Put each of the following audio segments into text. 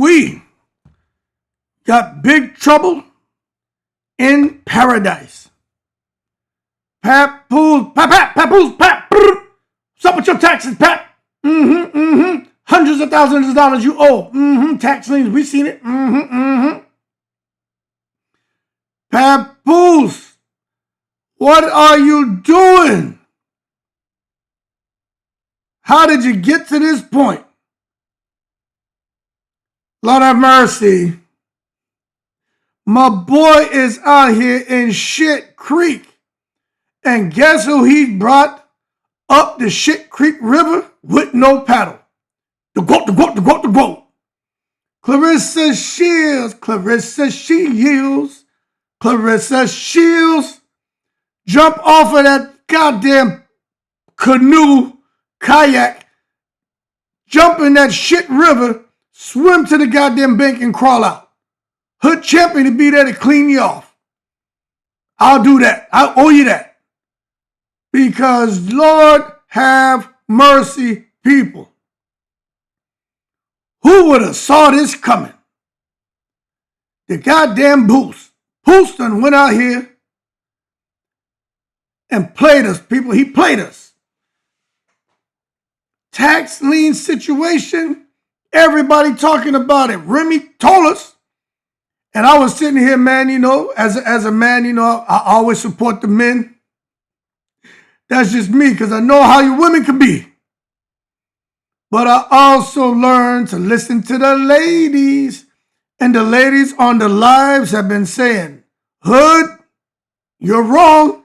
we got big trouble in paradise. Papoose, Papoose, what's up with your taxes, Pap? Hundreds of thousands of dollars you owe. Tax liens, we seen it. Papoose, what are you doing? How did you get to this point? Lord have mercy. My boy is out here in Shit Creek. And guess who he brought up the Shit Creek River with no paddle? The goat. Claressa Shields. Claressa Shields. Jump off of that goddamn canoe, kayak, jump in that shit river, swim to the goddamn bank and crawl out. Hood champion to be there to clean you off. I'll do that. I owe you that. Because Lord have mercy, people. Who would have saw this coming? The goddamn Papoose. Papoose done went out here and played us, people. He played us. Tax lien situation. Everybody talking about it. Remy told us. And I was sitting here, man, you know, as a man, you know, I always support the men. That's just me, because I know how you women can be. But I also learned to listen to the ladies. And the ladies on the lives have been saying, Hood, you're wrong.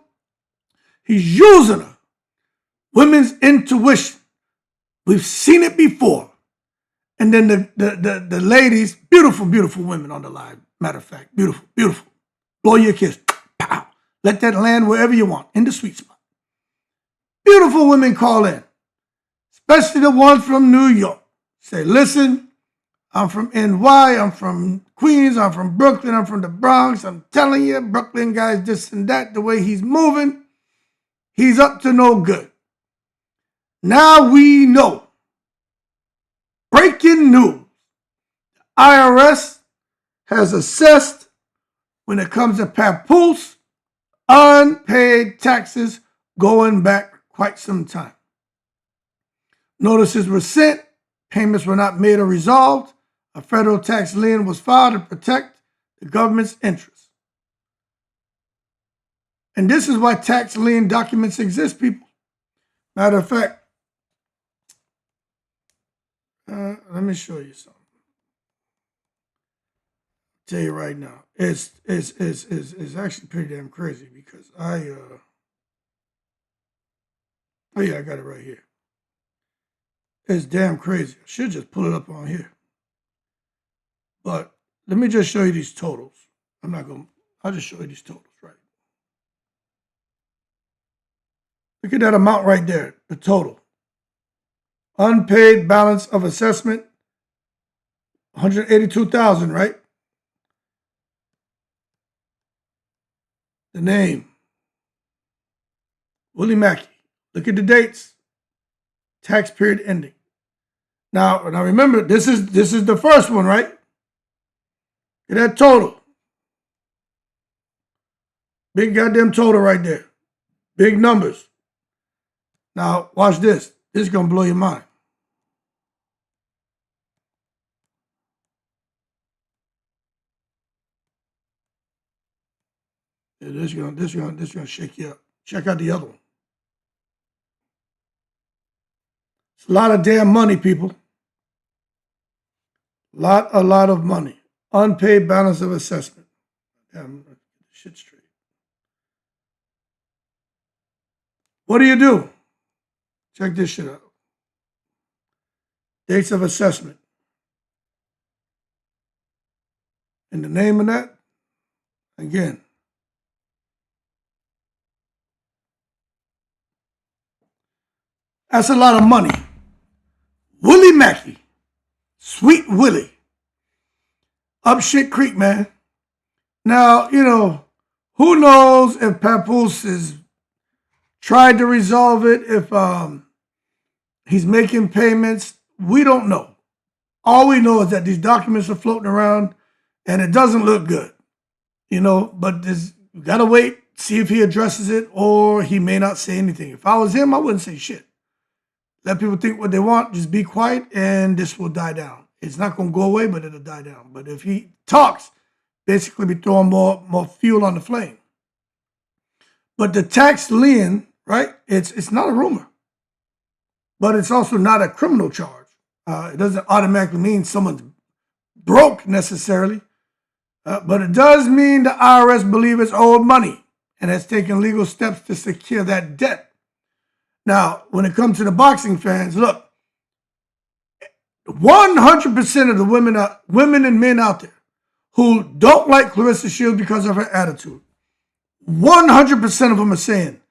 He's using her. Women's intuition. We've seen it before. And then the ladies, beautiful women on the live. Matter of fact, beautiful. Blow your kiss. Pow. Let that land wherever you want, in the sweet spot. Beautiful women call in, especially the ones from New York. Say, listen, I'm from NY, I'm from Queens, I'm from Brooklyn, I'm from the Bronx. I'm telling you, Brooklyn guys, this and that, the way he's moving, he's up to no good. Now we know. Breaking news. IRS has assessed, when it comes to Papoose, unpaid taxes going back quite some time. Notices were sent, payments were not made or resolved. A federal tax lien was filed to protect the government's interests. And this is why tax lien documents exist, people. Matter of fact, let me show you something. Tell you right now, it's actually pretty damn crazy, because oh yeah, I got it right here. It's damn crazy. I should just pull it up on here. But let me just show you these totals. I'll just show you these totals, right? Look at that amount right there, the total. Unpaid balance of assessment, $182,000, right? The name, Willie Mackey. Look at the dates. Tax period ending. Now remember, this is the first one, right? Look at that total. Big goddamn total right there. Big numbers. Now watch this. This is gonna blow your mind. Yeah, this is gonna shake you up. Check out the other one. It's a lot of damn money, people. A lot of money. Unpaid balance of assessment. Damn, shit straight. What do? Check this shit out. Dates of assessment. And the name of that, again, that's a lot of money. Willie Mackey, Sweet Willie, up Shit Creek, man. Now, you know, who knows if Papoose has tried to resolve it, if he's making payments. We don't know. All we know is that these documents are floating around and it doesn't look good, you know, but you gotta wait, see if he addresses it, or he may not say anything. If I was him, I wouldn't say shit. Let people think what they want, just be quiet, and this will die down. It's not gonna go away, but it'll die down. But if he talks, basically be throwing more fuel on the flame. But the tax lien, right, it's not a rumor, but it's also not a criminal charge. It doesn't automatically mean someone's broke necessarily, but it does mean the IRS believes it's owed money and has taken legal steps to secure that debt. Now, when it comes to the boxing fans, look, 100% of the women and men out there who don't like Claressa Shields because of her attitude, 100% of them are saying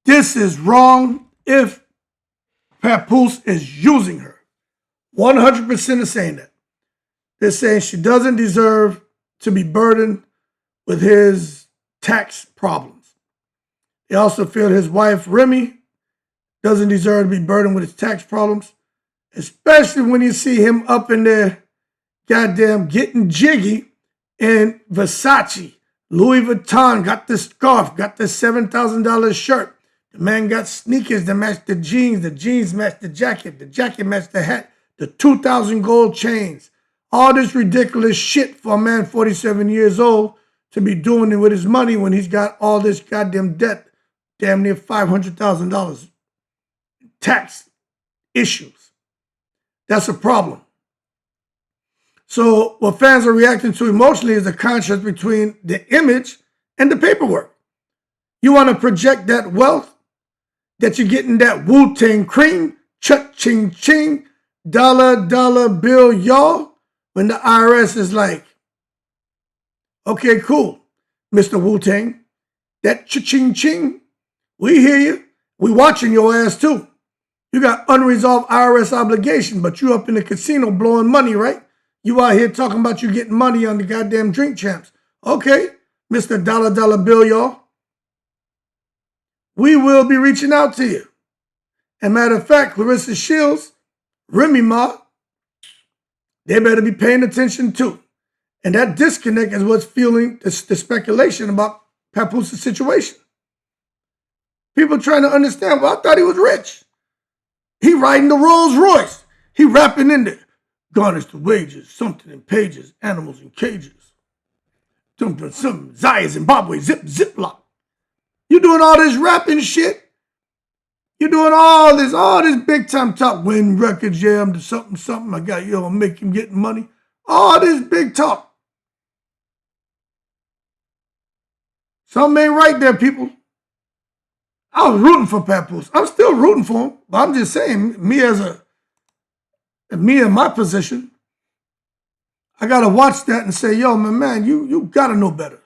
this is wrong if Papoose is using her. 100% are saying that. They're saying she doesn't deserve to be burdened with his tax problems. They also feel his wife, Remy, doesn't deserve to be burdened with his tax problems, especially when you see him up in there, goddamn, getting jiggy in Versace. Louis Vuitton got the scarf, got the $7,000 shirt. The man got sneakers that match the jeans match the jacket match the hat, the 2,000 gold chains. All this ridiculous shit for a man 47 years old to be doing it with his money when he's got all this goddamn debt, damn near $500,000 tax issues. That's a problem. So what fans are reacting to emotionally is the contrast between the image and the paperwork. You want to project that wealth that you're getting, that Wu-Tang cream, cha-ching-ching, dollar bill, y'all, when the IRS is like, okay, cool, Mr. Wu-Tang, that cha-ching-ching, we hear you, we watching your ass too. You got unresolved IRS obligation, but you up in the casino blowing money, right? You out here talking about you getting money on the goddamn Drink Champs. Okay, Mr. Dollar bill, y'all. We will be reaching out to you. And matter of fact, Claressa Shields, Remy Ma, they better be paying attention too. And that disconnect is what's fueling the speculation about Papoose's situation. People trying to understand, well, I thought he was rich. He riding the Rolls Royce. He rapping in there. Garnish the wages, something in pages, animals in cages. Some Zaya, Zimbabwe, zip-lock. You doing all this rapping shit. You doing all this big time talk. Win records, yeah, I'm the something. I got you, I'll make him getting money. All this big talk. Something ain't right there, people. I was rooting for Papoose. I'm still rooting for him, but I'm just saying, me in my position, I gotta watch that and say, yo, man, you gotta know better.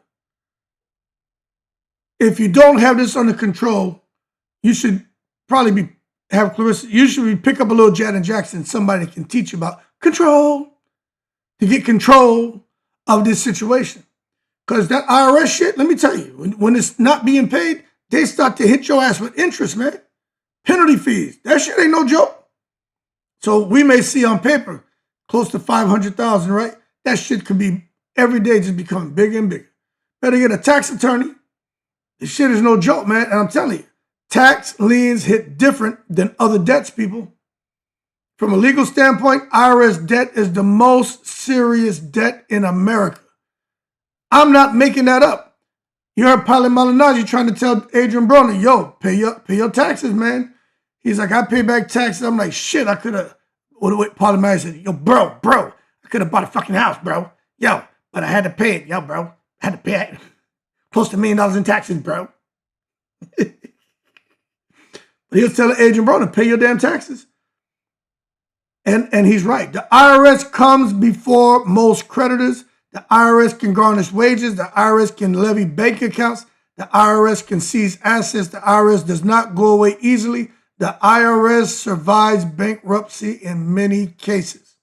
If you don't have this under control, you should probably have Clarissa. You should pick up a little Janet Jackson, somebody that can teach you about control, to get control of this situation. Because that IRS shit, let me tell you, when it's not being paid, they start to hit your ass with interest, man. Penalty fees. That shit ain't no joke. So we may see on paper close to 500,000, right? That shit could be every day just becoming bigger and bigger. Better get a tax attorney. This shit is no joke, man. And I'm telling you, tax liens hit different than other debts, people. From a legal standpoint, IRS debt is the most serious debt in America. I'm not making that up. You heard Paulie Malignaggi trying to tell Adrian Brody, yo, pay your taxes, man. He's like, I pay back taxes. I'm like, shit, I could have. What Paulie Malignaggi said, yo, bro, I could have bought a fucking house, bro. Yo, but I had to pay it. Yo, bro, I had to pay it. Close to $1 million in taxes, bro. But he was telling Adrian Brody, pay your damn taxes. And he's right. The IRS comes before most creditors. The IRS can garnish wages. The IRS can levy bank accounts. The IRS can seize assets. The IRS does not go away easily. The IRS survives bankruptcy in many cases.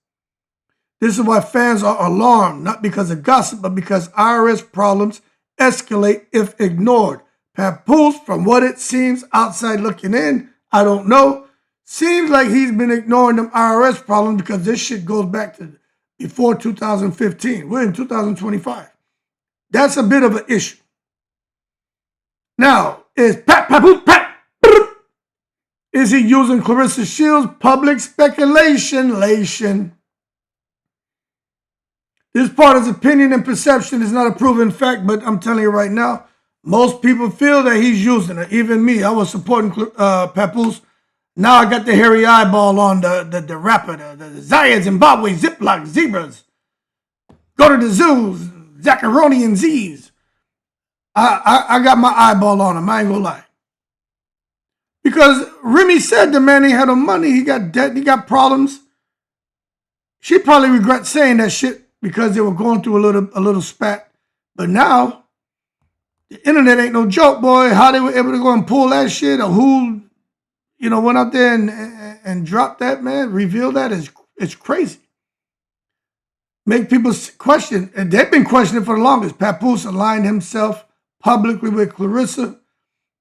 This is why fans are alarmed, not because of gossip, but because IRS problems escalate if ignored. Papoose, from what it seems outside looking in, I don't know, Seems like he's been ignoring them IRS problems because this shit goes back to before 2015. We're in 2025. That's a bit of an issue. Now, is is he using Claressa Shields? Public speculation. This part is opinion and perception. Is not a proven fact, but I'm telling you right now, most people feel that he's using it. Even me, I was supporting Papoose. Now I got the hairy eyeball on the rapper, the Zaya Zimbabwe Ziploc Zebras. Go to the zoos, Zacharoni and Z's. I got my eyeball on him, I ain't gonna lie. Because Remy said the man ain't had no money, he got debt, he got problems. She probably regrets saying that shit because they were going through a little spat. But now, the internet ain't no joke, boy. How they were able to go and pull that shit, or who, went out there and dropped that, man, reveal that, it's crazy. Make people question, and they've been questioning for the longest. Papoose aligned himself publicly with Clarissa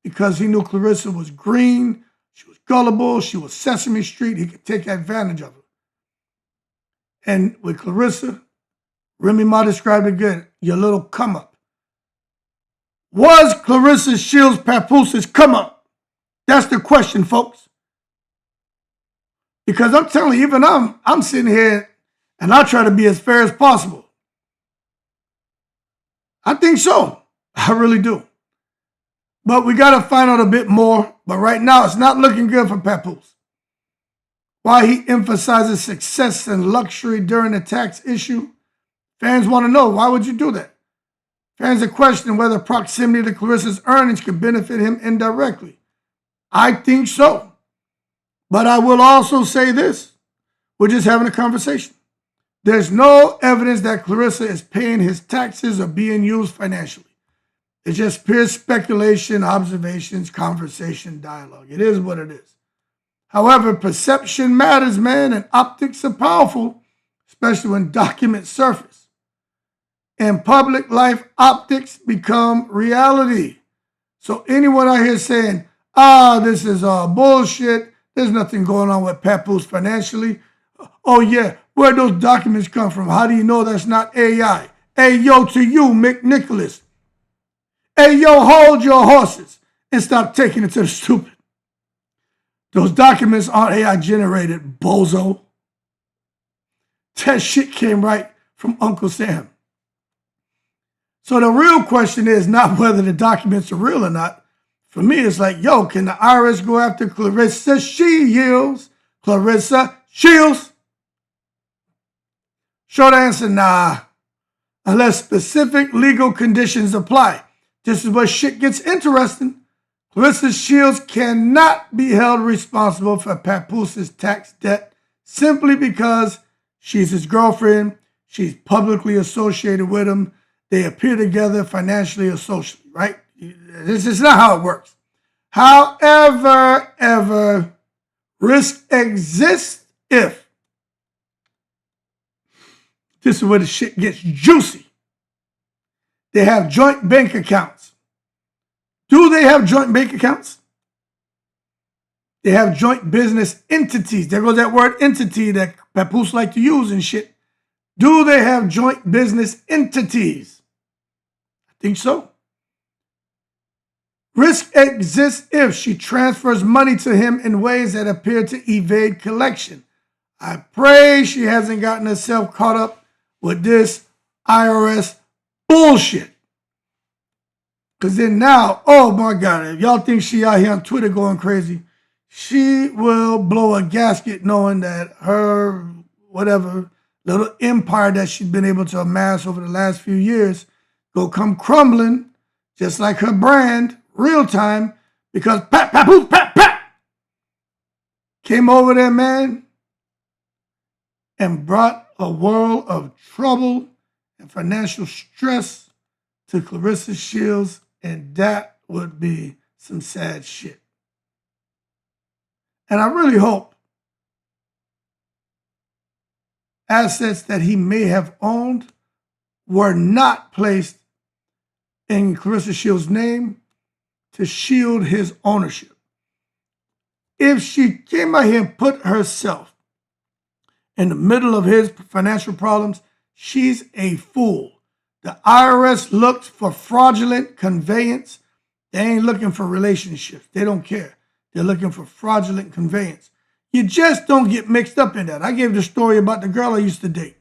because he knew Clarissa was green, she was gullible, she was Sesame Street, he could take advantage of her. And with Clarissa, Remy Ma described it good, your little come up. Was Claressa Shields Papoose's come up? That's the question, folks. Because I'm telling you, even I'm sitting here and I try to be as fair as possible. I think so. I really do. But we got to find out a bit more. But right now, it's not looking good for Papoose. While he emphasizes success and luxury during the tax issue, fans want to know, why would you do that? Fans are questioning whether proximity to Clarissa's earnings could benefit him indirectly. I think so. But I will also say this. We're just having a conversation. There's no evidence that Clarissa is paying his taxes or being used financially. It's just pure speculation, observations, conversation, dialogue. It is what it is. However, perception matters, man, and optics are powerful, especially when documents surface. In public life, optics become reality. So anyone out here saying, this is all bullshit, there's nothing going on with Papoose financially. Oh yeah, where'd those documents come from? How do you know that's not AI? Hey, yo, to you, Mick Nicholas. Hey, yo, hold your horses and stop taking it to the stupid. Those documents aren't AI generated, bozo. That shit came right from Uncle Sam. So the real question is not whether the documents are real or not. For me, it's like, yo, can the IRS go after Claressa Shields? Claressa Shields? Short answer, nah. Unless specific legal conditions apply. This is where shit gets interesting. Claressa Shields cannot be held responsible for Papoose's tax debt simply because she's his girlfriend, she's publicly associated with him, they appear together financially or socially, right? This is not how it works. However, risk exists if. This is where the shit gets juicy. They have joint bank accounts. Do they have joint bank accounts? They have joint business entities. There goes that word entity that Papoose like to use and shit. Do they have joint business entities? I think so. Risk exists if she transfers money to him in ways that appear to evade collection. I pray she hasn't gotten herself caught up with this IRS bullshit. Because then now, oh my God, if y'all think she out here on Twitter going crazy, she will blow a gasket knowing that her, whatever, little empire that she's been able to amass over the last few years will come crumbling, just like her brand, real time, because Papoose came over there, man, and brought a world of trouble and financial stress to Claressa Shields, and that would be some sad shit. And I really hope assets that he may have owned were not placed in Claressa Shields' name to shield his ownership. If she came out here and put herself in the middle of his financial problems, she's a fool. The IRS looks for fraudulent conveyance. They ain't looking for relationships. They don't care. They're looking for fraudulent conveyance. You just don't get mixed up in that. I gave the story about the girl I used to date.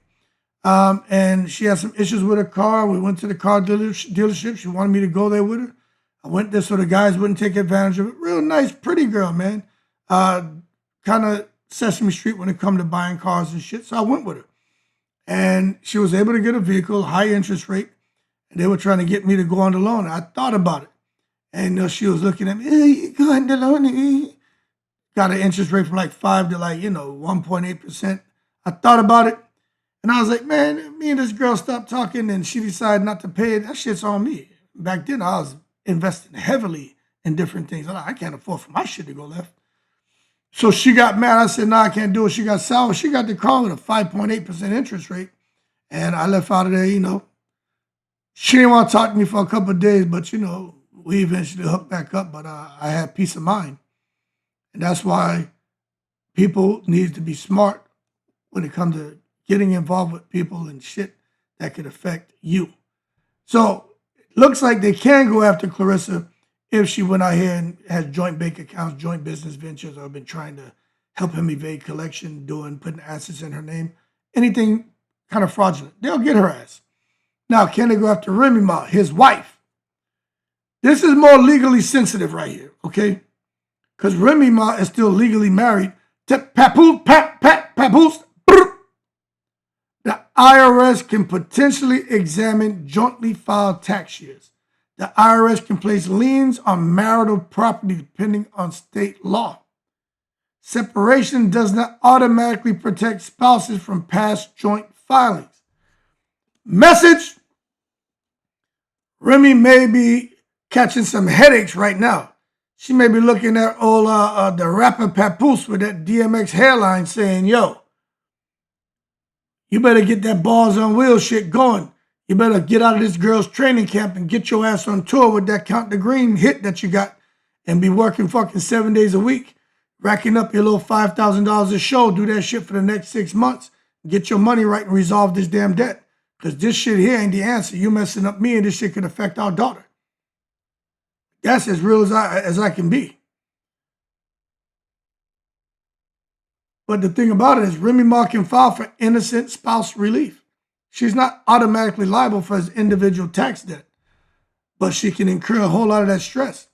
And she had some issues with her car. We went to the car dealership. She wanted me to go there with her. I went there so the guys wouldn't take advantage of it. Real nice, pretty girl, man. Kind of Sesame Street when it come to buying cars and shit. So I went with her. And she was able to get a vehicle, high interest rate. And they were trying to get me to go on the loan. I thought about it. And she was looking at me, hey, you go on the loan. Got an interest rate from like 5 to 1.8%. I thought about it. And I was like, man, me and this girl stopped talking and she decided not to pay it. That shit's on me. Back then, I was investing heavily in different things. I can't afford for my shit to go left. So she got mad. I said, no, I can't do it. She got sour. She got the car with a 5.8% interest rate. And I left out of there, She didn't want to talk to me for a couple of days, but, we eventually hooked back up. But I had peace of mind. And that's why people need to be smart when it comes to getting involved with people and shit that could affect you. So it looks like they can go after Clarissa if she went out here and has joint bank accounts, joint business ventures, or been trying to help him evade collection, putting assets in her name, anything kind of fraudulent. They'll get her ass. Now, can they go after Remy Ma, his wife? This is more legally sensitive right here, okay? Because Remy Ma is still legally married to Papoose. The IRS can potentially examine jointly filed tax years. The IRS can place liens on marital property depending on state law. Separation does not automatically protect spouses from past joint filings. Message: Remy may be catching some headaches right now. She may be looking at old the rapper Papoose with that DMX hairline saying, yo, you better get that balls on wheels shit going. You better get out of this girl's training camp and get your ass on tour with that Count the Green hit that you got and be working fucking 7 days a week, racking up your little $5,000 a show, do that shit for the next 6 months, get your money right and resolve this damn debt. Because this shit here ain't the answer. You messing up me and this shit could affect our daughter. That's as real as I can be. But the thing about it is Remy Ma can file for innocent spouse relief. She's not automatically liable for his individual tax debt, but she can incur a whole lot of that stress.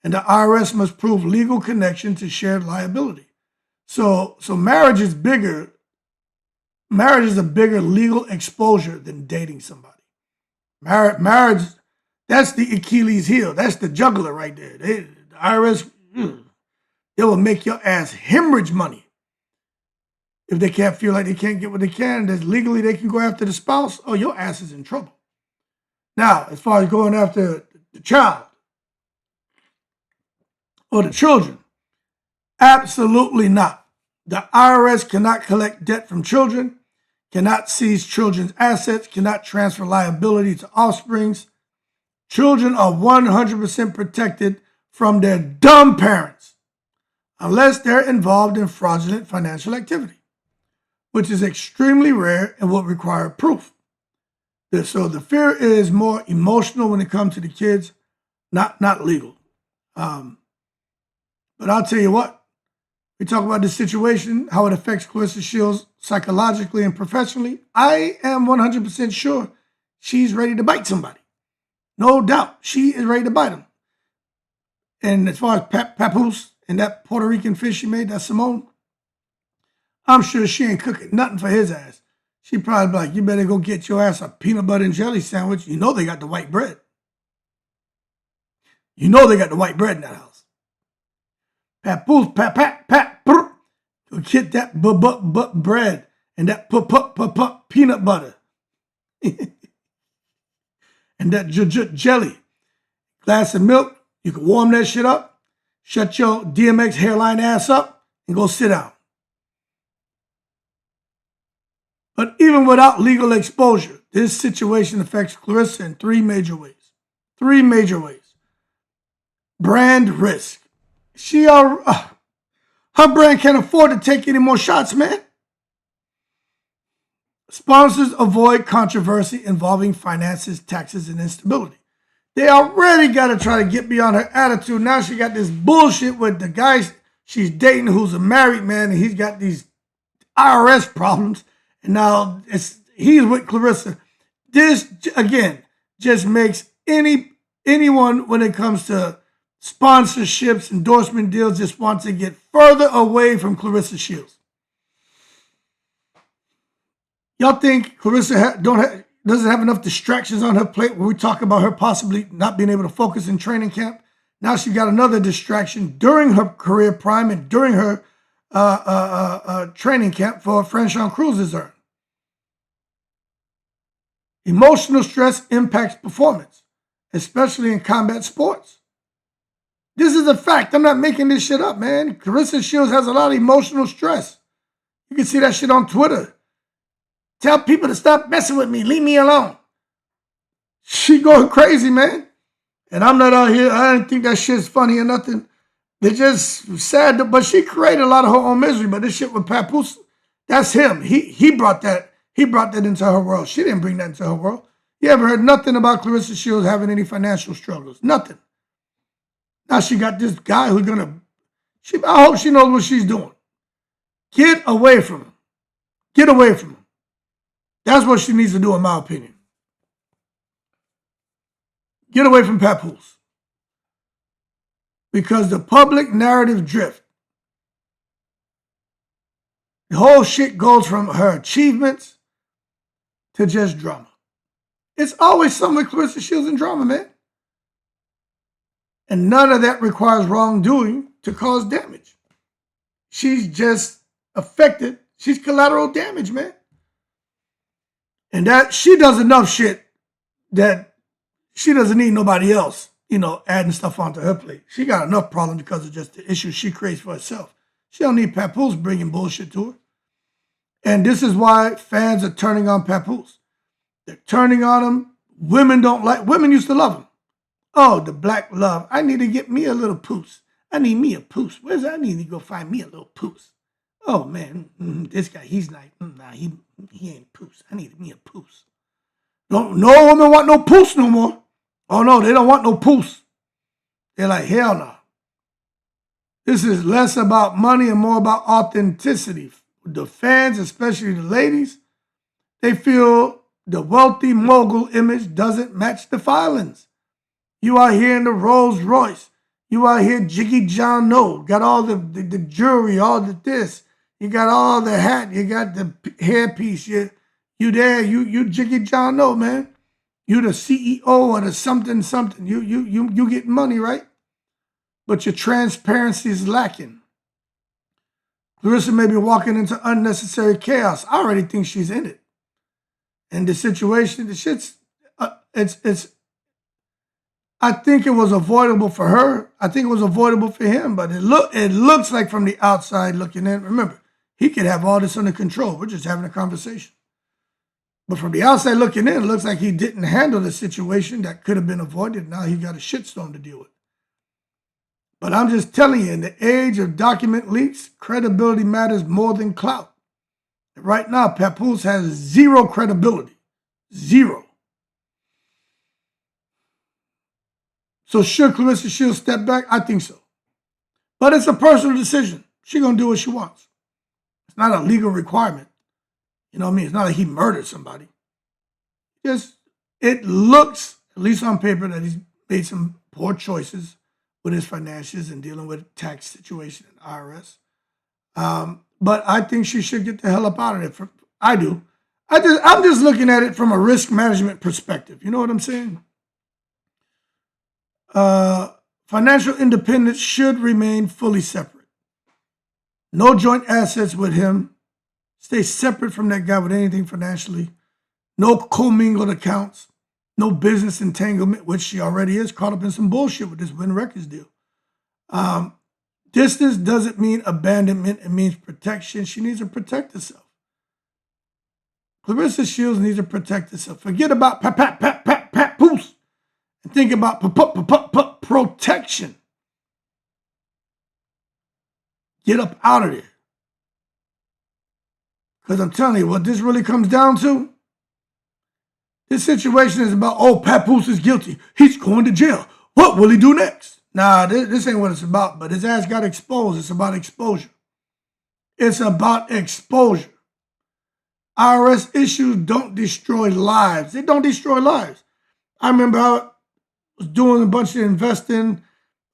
And the IRS must prove legal connection to shared liability. So marriage is bigger. Marriage is a bigger legal exposure than dating somebody. Marriage, that's the Achilles heel. That's the juggler right there. The IRS, they will make your ass hemorrhage money. If they can't feel like they can't get what they can, that legally they can go after the spouse, oh, your ass is in trouble. Now, as far as going after the child or the children, absolutely not. The IRS cannot collect debt from children, cannot seize children's assets, cannot transfer liability to offsprings. Children are 100% protected from their dumb parents unless they're involved in fraudulent financial activity, which is extremely rare and will require proof. So the fear is more emotional when it comes to the kids, not legal. But I'll tell you what, we talk about this situation, how it affects Claressa Shields psychologically and professionally. I am 100% sure she's ready to bite somebody. No doubt, she is ready to bite him. And as far as Papoose and that Puerto Rican fish she made, that Simone, I'm sure she ain't cooking nothing for his ass. She probably be like, you better go get your ass a peanut butter and jelly sandwich. You know they got the white bread. You know they got the white bread in that house. Papoose, go get that bread and that peanut butter. And that jelly. Glass of milk, you can warm that shit up, shut your DMX hairline ass up, and go sit down. But even without legal exposure, this situation affects Clarissa in three major ways. Brand risk. Her brand can't afford to take any more shots, man. Sponsors avoid controversy involving finances, taxes, and instability. They already got to try to get beyond her attitude. Now she got this bullshit with the guy she's dating who's a married man, and he's got these IRS problems. And now he's with Clarissa. This, again, just makes anyone, when it comes to sponsorships, endorsement deals, just wants to get further away from Claressa Shields. Y'all think Clarissa doesn't have enough distractions on her plate when we talk about her possibly not being able to focus in training camp? Now she got another distraction during her career prime and during her training camp for Franchon Cruz's earn. Emotional stress impacts performance, especially in combat sports. This is a fact. I'm not making this shit up, man. Claressa Shields has a lot of emotional stress. You can see that shit on Twitter. Tell people to stop messing with me. Leave me alone. She going crazy, man. And I'm not out here. I didn't think that shit's funny or nothing. They're just sad. But she created a lot of her own misery. But this shit with Papoose, that's him. He brought that. He brought that into her world. She didn't bring that into her world. You ever heard nothing about Claressa Shields having any financial struggles? Nothing. Now she got this guy who's gonna. I hope she knows what she's doing. Get away from him. Get away from him. That's what she needs to do, in my opinion. Get away from Papoose. Because the public narrative drift. The whole shit goes from her achievements to just drama. It's always something with Claressa Shields and drama, man. And none of that requires wrongdoing to cause damage. She's just affected. She's collateral damage, man. And that she does enough shit that she doesn't need nobody else, adding stuff onto her plate. She got enough problems because of just the issues she creates for herself. She don't need Papoose bringing bullshit to her. And this is why fans are turning on Papoose. They're turning on him. Women used to love him. Oh, the black love. I need to get me a little poos. I need me a poos. I need to go find me a little poos. Oh, man, this guy, he's like, nah, he ain't poos. I need me a poos. No women want no poos no more. Oh, no, they don't want no poos. They're like, hell no. This is less about money and more about authenticity. The fans, especially the ladies, they feel the wealthy mogul image doesn't match the filings. You out here in the Rolls Royce. You out here Jiggy John No. Got all the jewelry, all the this. You got all the hat. You got the hairpiece. You there. You Jiggy John No, man. You the CEO or the something. You get money, right? But your transparency is lacking. Clarissa may be walking into unnecessary chaos. I already think she's in it. And the situation, the shit's, I think it was avoidable for her. I think it was avoidable for him, but it looks like from the outside looking in, remember, he could have all this under control. We're just having a conversation. But from the outside looking in, it looks like he didn't handle the situation that could have been avoided. Now he got a shitstorm to deal with. But I'm just telling you, in the age of document leaks, credibility matters more than clout. Right now, Papoose has zero credibility. Zero. So should Claressa Shields step back? I think so. But it's a personal decision. She's going to do what she wants. It's not a legal requirement. You know what I mean? It's not like he murdered somebody. It looks, at least on paper, that he's made some poor choices with his finances and dealing with tax situation and IRS. But I think she should get the hell up out of it. I do. I'm just looking at it from a risk management perspective. You know what I'm saying? Financial independence should remain fully separate. No joint assets with him. Stay separate from that guy with anything financially. No commingled accounts. No business entanglement, which she already is caught up in some bullshit with this Win Records deal. Distance doesn't mean abandonment. It means protection. She needs to protect herself. Claressa Shields needs to protect herself. Forget about Papoose and think about protection. Get up out of there. Because I'm telling you, what this really comes down to, this situation is about, oh, Papoose is guilty. He's going to jail. What will he do next? Nah, this ain't what it's about, but his ass got exposed. It's about exposure. It's about exposure. IRS issues don't destroy lives. They don't destroy lives. I remember I was doing a bunch of investing.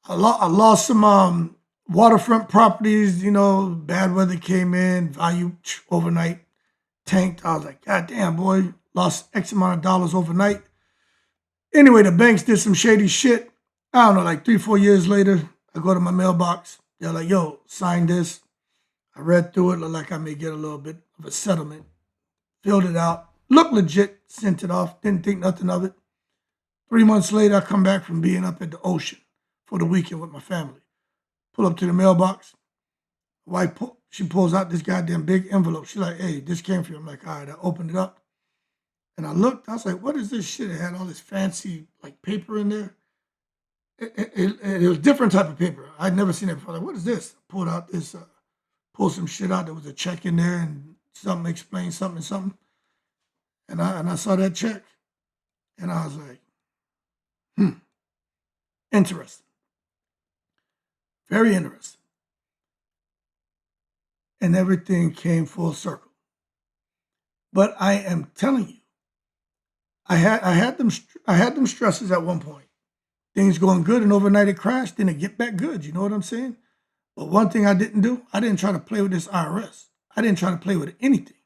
I lost some waterfront properties, you know, bad weather came in, value overnight tanked. I was like, God damn, boy, lost X amount of dollars overnight. Anyway, the banks did some shady shit. I don't know, like 3-4 years later, I go to my mailbox. They're like, yo, sign this. I read through it, looked like I may get a little bit of a settlement. Filled it out, looked legit, sent it off, didn't think nothing of it. 3 months later, I come back from being up at the ocean for the weekend with my family. Pull up to the mailbox. Wife, she pulls out this goddamn big envelope. She's like, hey, this came for you. I'm like, all right, I opened it up. And I looked, I was like, what is this shit? It had all this fancy like paper in there. It was different type of paper. I'd never seen it before. Like, what is this? I pulled out this, pulled some shit out. There was a check in there and something explained something. And I saw that check. And I was like, interesting. Very interesting. And everything came full circle. But I am telling you, I had them stresses at one point. Things going good, and overnight it crashed, then it get back good. You know what I'm saying? But one thing I didn't do, I didn't try to play with this IRS. I didn't try to play with anything.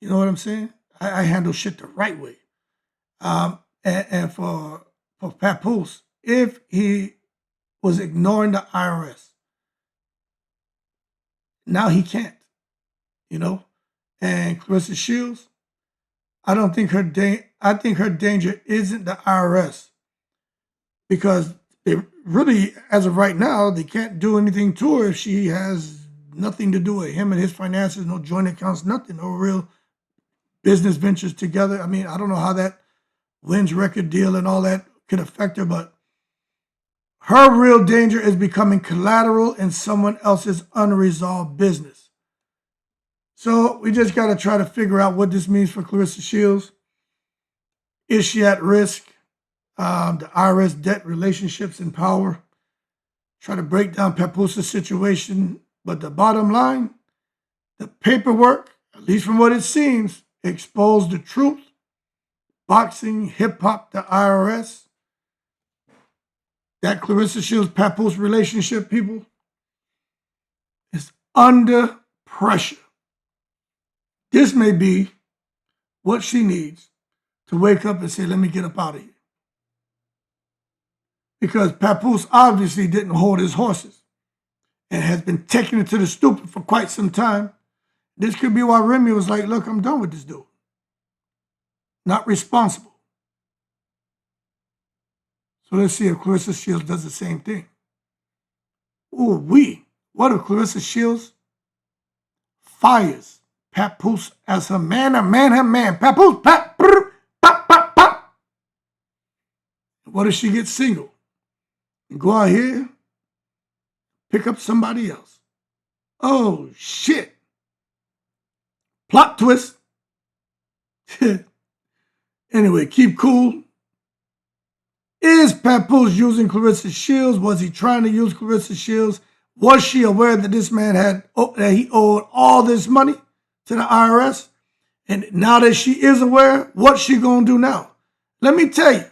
You know what I'm saying? I handle shit the right way. And for Papoose, if he was ignoring the IRS, now he can't. You know? And Claressa Shields, I think her danger isn't the IRS, because they really, as of right now, they can't do anything to her if she has nothing to do with him and his finances, no joint accounts, nothing, no real business ventures together. I mean, I don't know how that Wins record deal and all that could affect her, but her real danger is becoming collateral in someone else's unresolved business. So we just got to try to figure out what this means for Claressa Shields. Is she at risk? The IRS debt, relationships, and power. Try to break down Papoose's situation. But the bottom line, the paperwork, at least from what it seems, exposed the truth. Boxing, hip-hop, the IRS. That Claressa Shields-Papoose relationship, people, is under pressure. This may be what she needs to wake up and say, let me get up out of here. Because Papoose obviously didn't hold his horses and has been taking it to the stupid for quite some time. This could be why Remy was like, look, I'm done with this dude. Not responsible. So let's see if Claressa Shields does the same thing. Ooh, what if Claressa Shields fires Papoose as her man, her man. Papoose, pop, pop, pop, pop. What if she gets single? And go out here, pick up somebody else. Oh, shit. Plot twist. Anyway, keep cool. Is Papoose using Claressa Shields? Was he trying to use Claressa Shields? Was she aware that this man that he owed all this money to the IRS? And now that she is aware, what's she gonna do now? Let me tell you,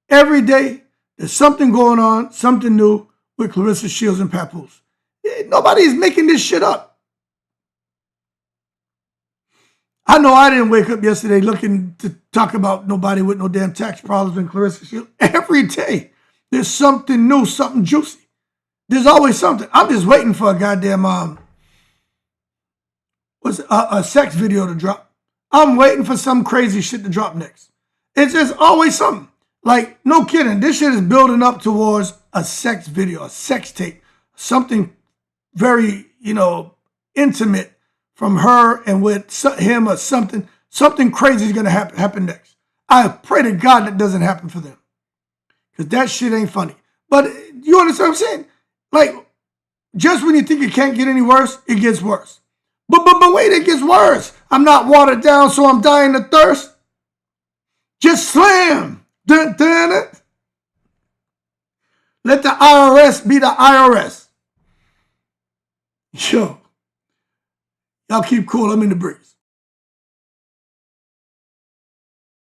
every day there's something going on, something new with Claressa Shields and Papoose. Nobody's making this shit up. I know I didn't wake up yesterday looking to talk about nobody with no damn tax problems in Claressa Shields. Every day there's something new, something juicy. There's always something. I'm just waiting for a goddamn a sex video to drop. I'm waiting for some crazy shit to drop next. It's just always something. Like, no kidding. This shit is building up towards a sex video, a sex tape, something very, intimate from her and with him, or something crazy is going to happen next. I pray to God that doesn't happen for them, because that shit ain't funny. But you understand what I'm saying? Like, just when you think it can't get any worse, it gets worse. But wait, it gets worse. I'm not watered down, so I'm dying of thirst. Just slam. Dun, dun, dun. Let the IRS be the IRS. Yo. Y'all keep cool. I'm in the breeze.